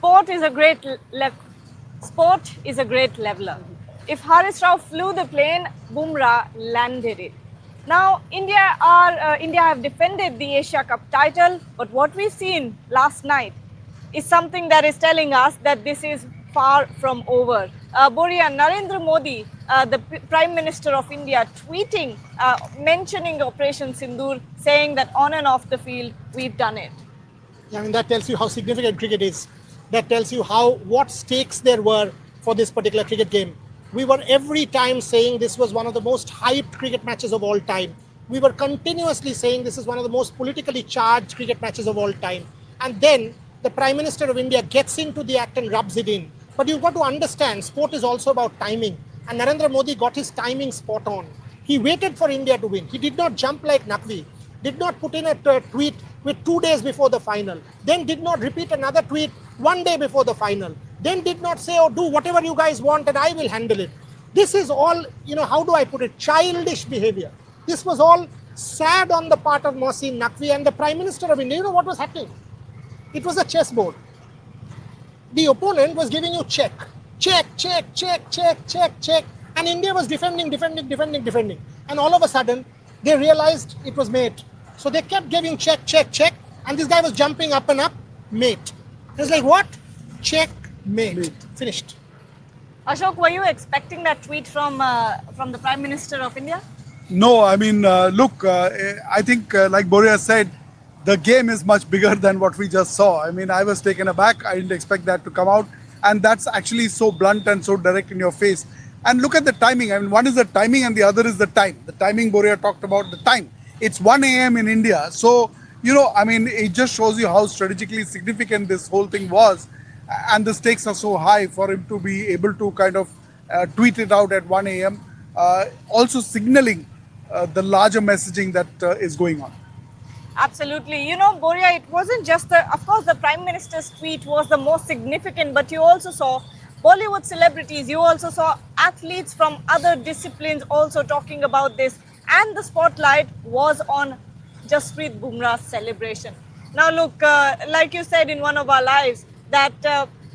Sport is a great leveler. If Haris Rao flew the plane, Bumrah landed it. Now, India have defended the Asia Cup title, but what we've seen last night is something that is telling us that this is far from over. Boria, Narendra Modi, the Prime Minister of India, tweeting, mentioning Operation Sindoor, saying that on and off the field, we've done it. I mean, that tells you how significant cricket is. That tells you what stakes there were for this particular cricket game. We were every time saying this was one of the most hyped cricket matches of all time. We were continuously saying this is one of the most politically charged cricket matches of all time. And then the Prime Minister of India gets into the act and rubs it in. But you've got to understand, sport is also about timing. And Narendra Modi got his timing spot on. He waited for India to win. He did not jump like Naqvi. Did not put in a tweet with 2 days before the final. Then did not repeat another tweet 1 day before the final. Then did not say, oh, do whatever you guys want and I will handle it. This is all, how do I put it, childish behavior. This was all sad on the part of Mohsin Naqvi and the Prime Minister of India. You know what was happening? It was a chessboard. The opponent was giving you check. Check, check, check, check, check, check. And India was defending. And all of a sudden, they realized it was mate. So they kept giving check, check, check. And this guy was jumping up and up, mate. It's like, what? Check, mate. Finished. Ashok, were you expecting that tweet from the Prime Minister of India? No, I mean, look, I think like Boria said, the game is much bigger than what we just saw. I mean, I was taken aback. I didn't expect that to come out. And that's actually so blunt and so direct in your face. And look at the timing. I mean, one is the timing and the other is the time. The timing, Boria talked about the time. It's 1 a.m. in India. So, I mean, it just shows you how strategically significant this whole thing was. And the stakes are so high for him to be able to kind of tweet it out at 1 a.m. Also signaling the larger messaging that is going on. Absolutely. Boria, it wasn't just of course, the Prime Minister's tweet was the most significant, but you also saw Bollywood celebrities, you also saw athletes from other disciplines also talking about this. And the spotlight was on Jasprit Bumrah's celebration. Now, look, like you said in one of our lives, that,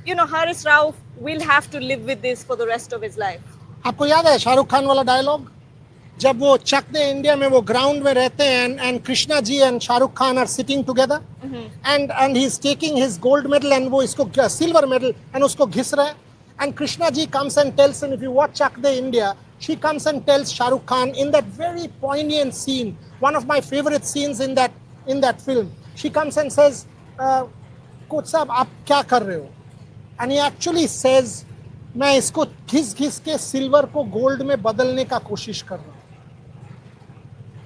Haris Rao will have to live with this for the rest of his life. आपको याद है शाहरुख खान वाला dialogue जब वो चक दे India में वो ground में रहते हैं and Krishna ji and Shahrukh Khan are sitting together and he's taking his gold medal and वो इसको silver medal and उसको घिस रहा है and Krishna ji comes and tells him, if you watch Chak De India, she comes and tells Shahrukh Khan in that very poignant scene, one of my favorite scenes in that film, she comes and says, coach साहब आप क्या कर रहे हो? And he actually says, मैं इसको घिस के सिल्वर को गोल्ड में बदलने का कोशिश कर रहा हूँ.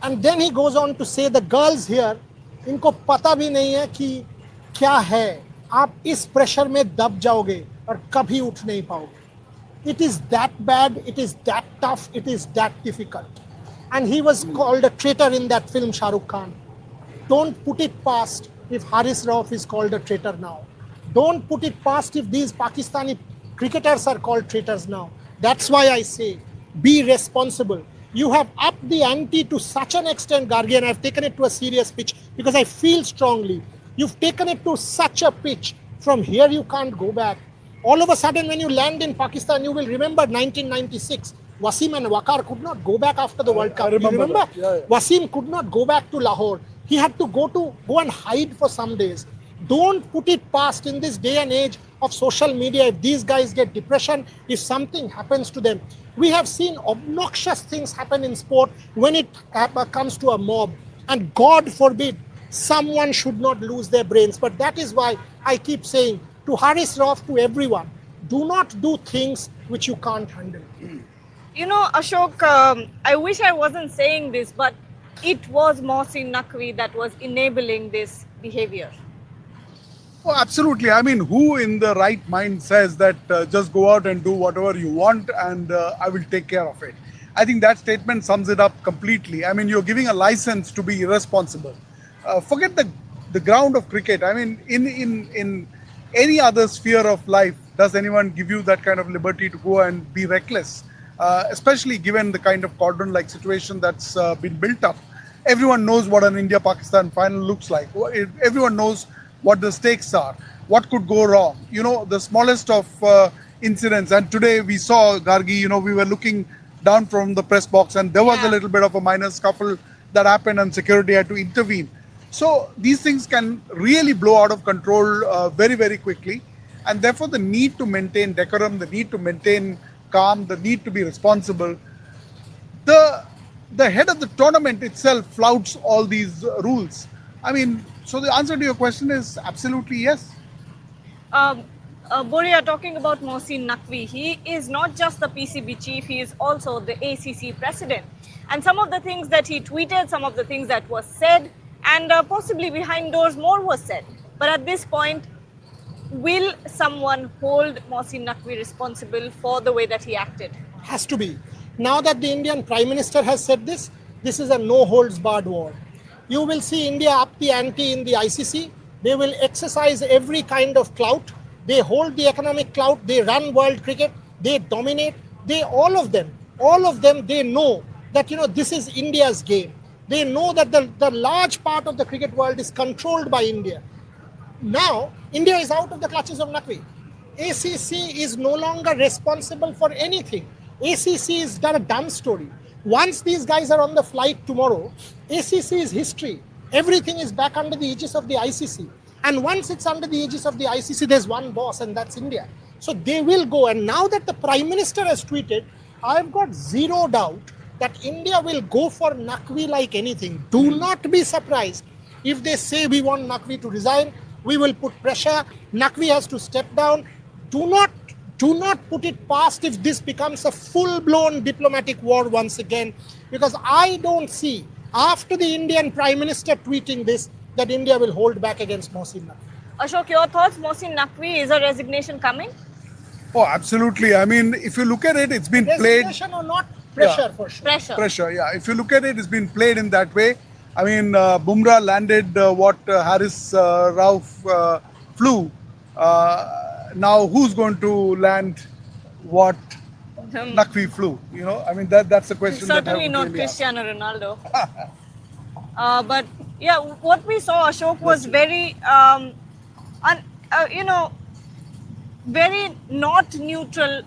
And then he goes on to say, the girls here, इनको पता भी नहीं है कि क्या है. आप इस प्रेशर में दब जाओगे और कभी उठ नहीं पाओगे. It is that bad, it is that tough, it is that difficult. And he was called a traitor in that film, Shah Rukh Khan. Don't put it past if Haris Rauf is called a traitor now. Don't put it past if these Pakistani cricketers are called traitors now. That's why I say, be responsible. You have upped the ante to such an extent, Gargi, and I've taken it to a serious pitch because I feel strongly. You've taken it to such a pitch. From here, you can't go back. All of a sudden, when you land in Pakistan, you will remember 1996. Wasim and Waqar could not go back after the World Cup. You remember? Yeah. Wasim could not go back to Lahore. He had to go and hide for some days. Don't put it past in this day and age of social media. If these guys get depression, if something happens to them. We have seen obnoxious things happen in sport when it comes to a mob. And God forbid, someone should not lose their brains. But that is why I keep saying to Haris Rauf, to everyone, do not do things which you can't handle. Ashok, I wish I wasn't saying this, but it was Mohsin Naqvi that was enabling this behavior. Oh, absolutely. I mean, who in the right mind says that just go out and do whatever you want and I will take care of it? I think that statement sums it up completely. I mean, you're giving a license to be irresponsible. Forget the ground of cricket. I mean, in any other sphere of life, does anyone give you that kind of liberty to go and be reckless? Especially given the kind of cauldron-like situation that's been built up. Everyone knows what an India-Pakistan final looks like. Everyone knows what the stakes are. what could go wrong. You know, the smallest of incidents. And today we saw, Gargi, you know, we were looking down from the press box and there was a little bit of a minor scuffle that happened and security had to intervene. So these things can really blow out of control very, very quickly. And therefore the need to maintain decorum, the need to maintain calm, the need to be responsible. The head of the tournament itself flouts all these rules. I mean, so the answer to your question is absolutely yes. Boria, talking about Mohsin Naqvi, he is not just the PCB chief, he is also the ACC president. And some of the things that he tweeted, some of the things that was said, and possibly behind doors more was said. But at this point, will someone hold Mohsin Naqvi responsible for the way that he acted? Has to be. Now that the Indian Prime Minister has said this, this is a no-holds-barred war. You will see India up the ante in the ICC. They will exercise every kind of clout. They hold the economic clout. They run world cricket. They dominate. All of them, they know that, you know, this is India's game. They know that the large part of the cricket world is controlled by India. Now, India is out of the clutches of Naqvi. ACC is no longer responsible for anything. ACC is a done story. Once these guys are on the flight tomorrow, ACC is history. Everything is back under the aegis of the ICC. And once it's under the aegis of the ICC, there's one boss, and that's India. So they will go. And now that the Prime Minister has tweeted, I've got zero doubt that India will go for Naqvi like anything. Do not be surprised if they say we want Naqvi to resign. We will put pressure. Naqvi has to step down. Do not put it past if this becomes a full-blown diplomatic war once again, because I don't see, after the Indian Prime Minister tweeting this, that India will hold back against Mohsin Naqvi. Ashok, your thoughts? Mohsin Naqvi, is a resignation coming? Oh, absolutely. I mean, if you look at it, it's been played... Resignation or not? Pressure for sure. Pressure, yeah. If you look at it, it's been played in that way. I mean, Bumrah landed what Haris Rauf flew. Now, who's going to land what Naqvi flew? You know, I mean, that's a question. Certainly not really Cristiano Ronaldo. But yeah, what we saw, Ashok, was very, very not neutral.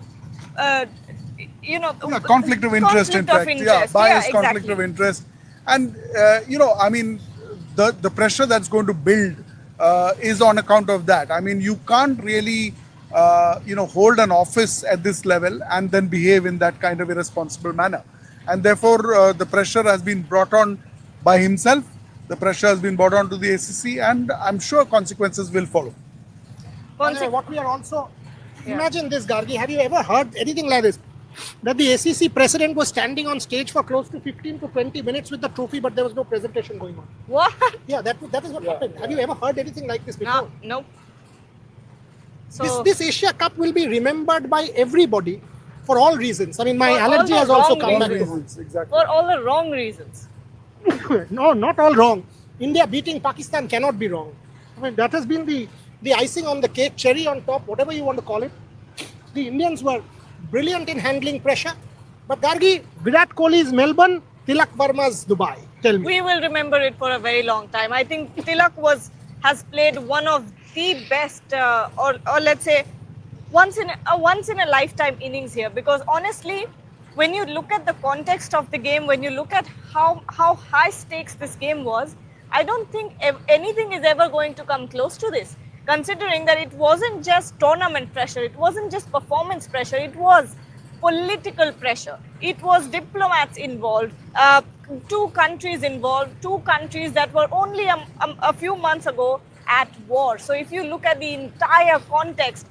Conflict of interest, in fact. Yeah, biased conflict of interest. And, I mean, the pressure that's going to build is on account of that. I mean, you can't really, hold an office at this level and then behave in that kind of irresponsible manner. And therefore, the pressure has been brought on by himself. The pressure has been brought on to the ACC, and I'm sure consequences will follow. What we are also... Imagine this, Gargi. Have you ever heard anything like this? That the ACC president was standing on stage for close to 15 to 20 minutes with the trophy, but there was no presentation going on. What? Yeah, that is what happened. Have you ever heard anything like this before? No. So this Asia Cup will be remembered by everybody for all reasons. I mean, my allergy has also come back. Exactly. For all the wrong reasons. No, not all wrong. India beating Pakistan cannot be wrong. I mean, that has been the icing on the cake, cherry on top, whatever you want to call it. The Indians were brilliant in handling pressure. But Gargi, Virat Kohli's Melbourne, Tilak Varma's Dubai. Tell me. We will remember it for a very long time. I think Tilak has played one of the best, or let's say, once in a lifetime innings here. Because honestly, when you look at the context of the game, when you look at how high stakes this game was, I don't think anything is ever going to come close to this. Considering that it wasn't just tournament pressure, it wasn't just performance pressure, it was political pressure. It was diplomats involved, two countries involved, two countries that were only a few months ago at war. So if you look at the entire context,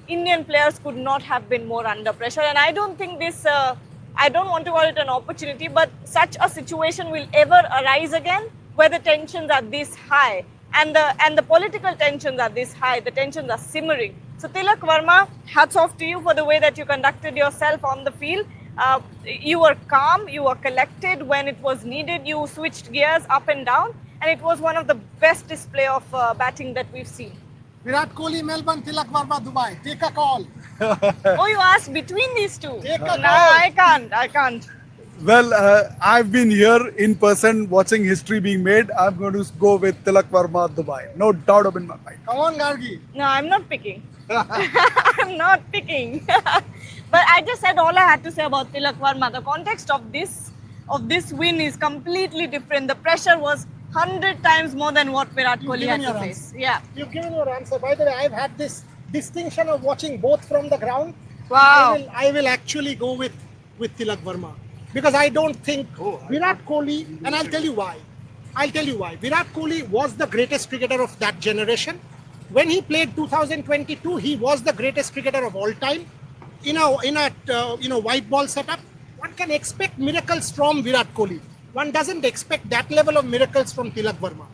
Indian players could not have been more under pressure. And I don't think this, I don't want to call it an opportunity, but such a situation will ever arise again where the tensions are this high. And the political tensions are this high, the tensions are simmering. So Tilak Varma, hats off to you for the way that you conducted yourself on the field. You were calm, you were collected when it was needed, you switched gears up and down, and it was one of the best display of batting that we've seen. Virat Kohli, Melbourne, Tilak Varma, Dubai. Take a call. Oh, you asked between these two? Take a call. No, I can't. Well, I've been here in person watching history being made. I'm going to go with Tilak Varma, Dubai. No doubt in my mind. Come on, Gargi. No, I'm not picking. I'm not picking. But I just said all I had to say about Tilak Varma. The context of this win is completely different. The pressure was 100 times more than what Virat Kohli had to face. Yeah. You've given your answer. By the way, I've had this distinction of watching both from the ground. Wow. I will actually go with Tilak Varma. Because I don't think Virat Kohli, and I'll tell you why. Virat Kohli was the greatest cricketer of that generation. When he played 2022, he was the greatest cricketer of all time. In a white ball setup, one can expect miracles from Virat Kohli. One doesn't expect that level of miracles from Tilak Varma.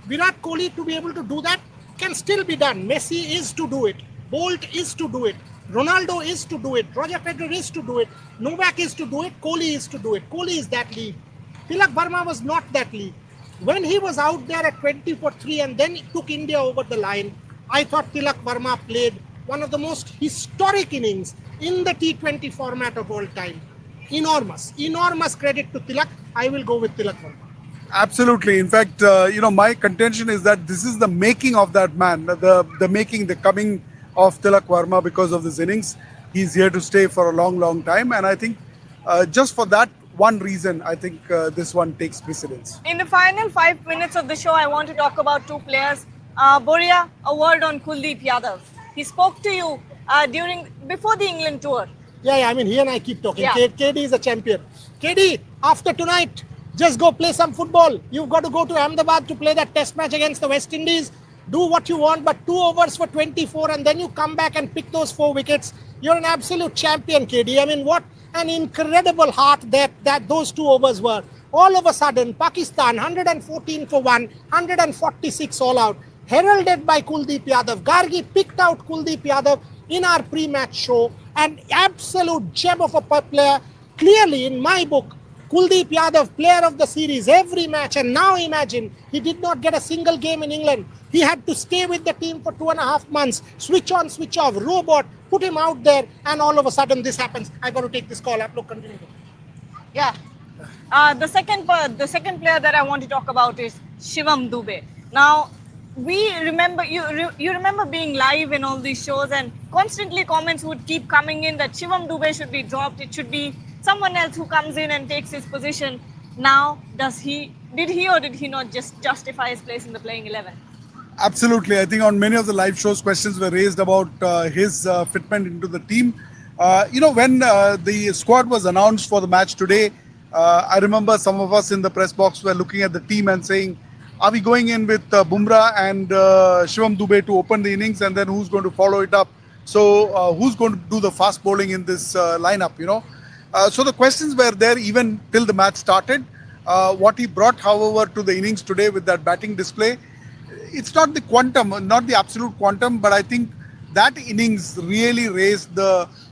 Virat Kohli, to be able to do that, can still be done. Messi is to do it. Bolt is to do it. Ronaldo is to do it. Roger Federer is to do it. Novak is to do it. Kohli is to do it. Kohli is that league. Tilak Varma was not that league. When he was out there at 20 for 3 and then took India over the line, I thought Tilak Varma played one of the most historic innings in the T20 format of all time. Enormous credit to Tilak. I will go with Tilak Varma. Absolutely. In fact, my contention is that this is the making of that man, the coming of Tilak Varma because of this innings. He's here to stay for a long, long time. And I think just for that one reason, I think this one takes precedence. In the final 5 minutes of the show, I want to talk about two players. Boria, a word on Kuldeep Yadav. He spoke to you before the England tour. Yeah, I mean, he and I keep talking. Yeah. KD is a champion. KD, after tonight, just go play some football. You've got to go to Ahmedabad to play that test match against the West Indies. Do what you want, but 2 overs for 24 and then you come back and pick those 4 wickets. You're an absolute champion, KD. I mean, what an incredible heart that those 2 overs were. All of a sudden, Pakistan 114 for 1, 146 all out. Heralded by Kuldeep Yadav. Gargi picked out Kuldeep Yadav in our pre-match show. An absolute gem of a player. Clearly, in my book, Kuldeep Yadav, player of the series, every match. And now imagine, he did not get a single game in England. He had to stay with the team for 2.5 months. Switch on, switch off, robot, put him out there. And all of a sudden, this happens. I got to take this call. Look, continue. Yeah. The second player that I want to talk about is Shivam Dube. Now, we remember you remember being live in all these shows, and constantly comments would keep coming in that Shivam Dube should be dropped. It should be someone else who comes in and takes his position. Now, did he or did he not just justify his place in the playing 11? Absolutely. I think on many of the live shows, questions were raised about his fitment into the team. When the squad was announced for the match today, I remember some of us in the press box were looking at the team and saying, are we going in with Bumrah and Shivam Dube to open the innings, and then who's going to follow it up? So who's going to do the fast bowling in this lineup, So the questions were there even till the match started. What he brought, however, to the innings today with that batting display, it's not the quantum, not the absolute quantum, but I think that innings really raised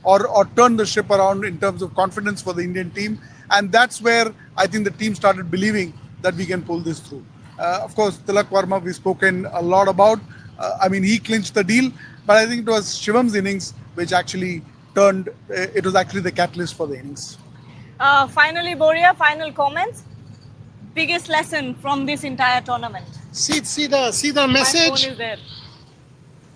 or turned the ship around in terms of confidence for the Indian team. And that's where I think the team started believing that we can pull this through. Of course, Tilak Varma we've spoken a lot about. He clinched the deal, but I think it was Shivam's innings which actually it was actually the catalyst for the innings. Finally, Boria, final comments. Biggest lesson from this entire tournament. See the My message. phone is there.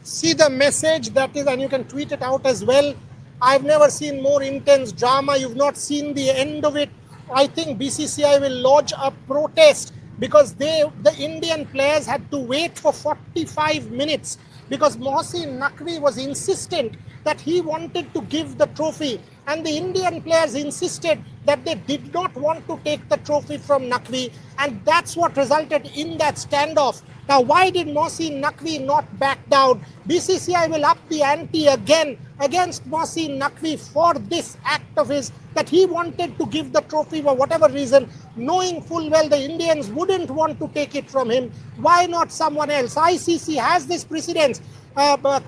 See the message that is, and you can tweet it out as well. I've never seen more intense drama. You've not seen the end of it. I think BCCI will lodge a protest because the Indian players had to wait for 45 minutes because Mohsin Naqvi was insistent that he wanted to give the trophy, and the Indian players insisted that they did not want to take the trophy from Naqvi, and that's what resulted in that standoff. Now, why did Mohsin Naqvi not back down? BCCI will up the ante again against Mohsin Naqvi for this act of his, that he wanted to give the trophy for whatever reason, knowing full well the Indians wouldn't want to take it from him. Why not someone else? ICC has this precedence.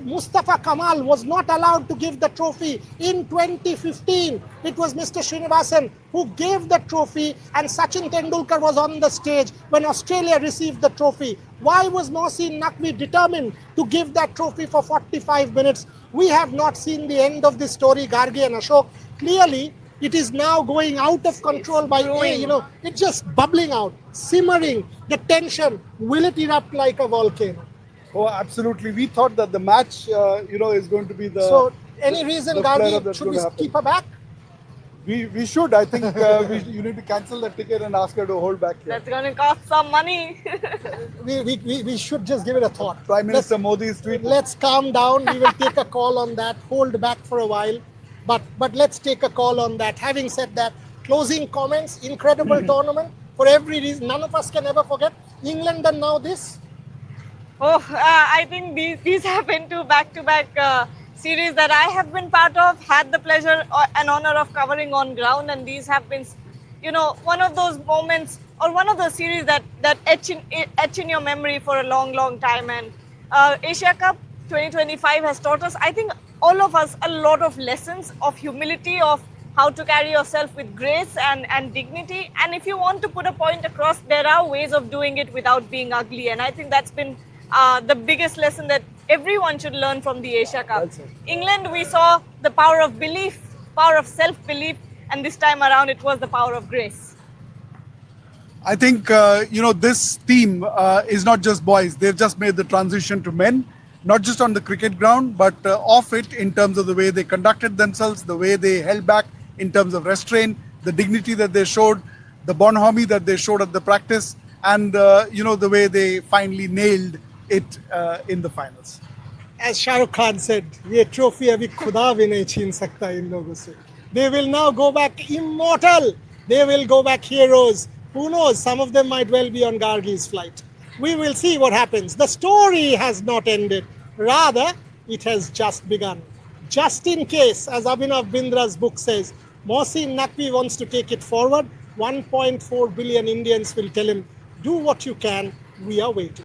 Mustafa Kamal was not allowed to give the trophy in 2015. It was Mr. Srinivasan who gave the trophy, and Sachin Tendulkar was on the stage when Australia received the trophy. Why was Mohsin Naqvi determined to give that trophy for 45 minutes? We have not seen the end of this story, Gargi and Ashok. Clearly, It is now going out of control by, brewing. you know, it's just bubbling out, simmering. The tension, will it erupt like a volcano? Oh, absolutely. We thought that the match, is going to be the. So, any reason, the flare-up Gargi, that's should going we to happen. keep her back? We should. I think you need to cancel the ticket and ask her to hold back here. That's going to cost some money. We should just give it a thought. Prime Minister Modi's tweet. Let's calm down. We will take a call on that. Hold back for a while, but let's take a call on that. Having said that, closing comments. Incredible tournament for every reason. None of us can ever forget. England and now this. Oh, I think these have been two back-to-back series that I have been part of, had the pleasure and honor of covering on ground, and these have been, one of those moments or one of those series that etch in your memory for a long, long time. And Asia Cup 2025 has taught us, I think, all of us a lot of lessons of humility, of how to carry yourself with grace and dignity. And if you want to put a point across, there are ways of doing it without being ugly. And I think that's been the biggest lesson that everyone should learn from the Asia Cup. Well said. England, we saw the power of belief, power of self-belief, and this time around it was the power of grace. I think, this team is not just boys. They've just made the transition to men, not just on the cricket ground, but off it in terms of the way they conducted themselves, the way they held back in terms of restraint, the dignity that they showed, the bonhomie that they showed at the practice, and, the way they finally nailed it in the finals. As Shah Rukh Khan said, ये trophy अभी खुदा भी नहीं छीन सकता इन लोगों से. They will now go back immortal. They will go back heroes. Who knows? Some of them might well be on Gargi's flight. We will see what happens. The story has not ended. Rather, it has just begun. Just in case, as Abhinav Bindra's book says, Mohsin Naqvi wants to take it forward. 1.4 billion Indians will tell him, do what you can. We are waiting.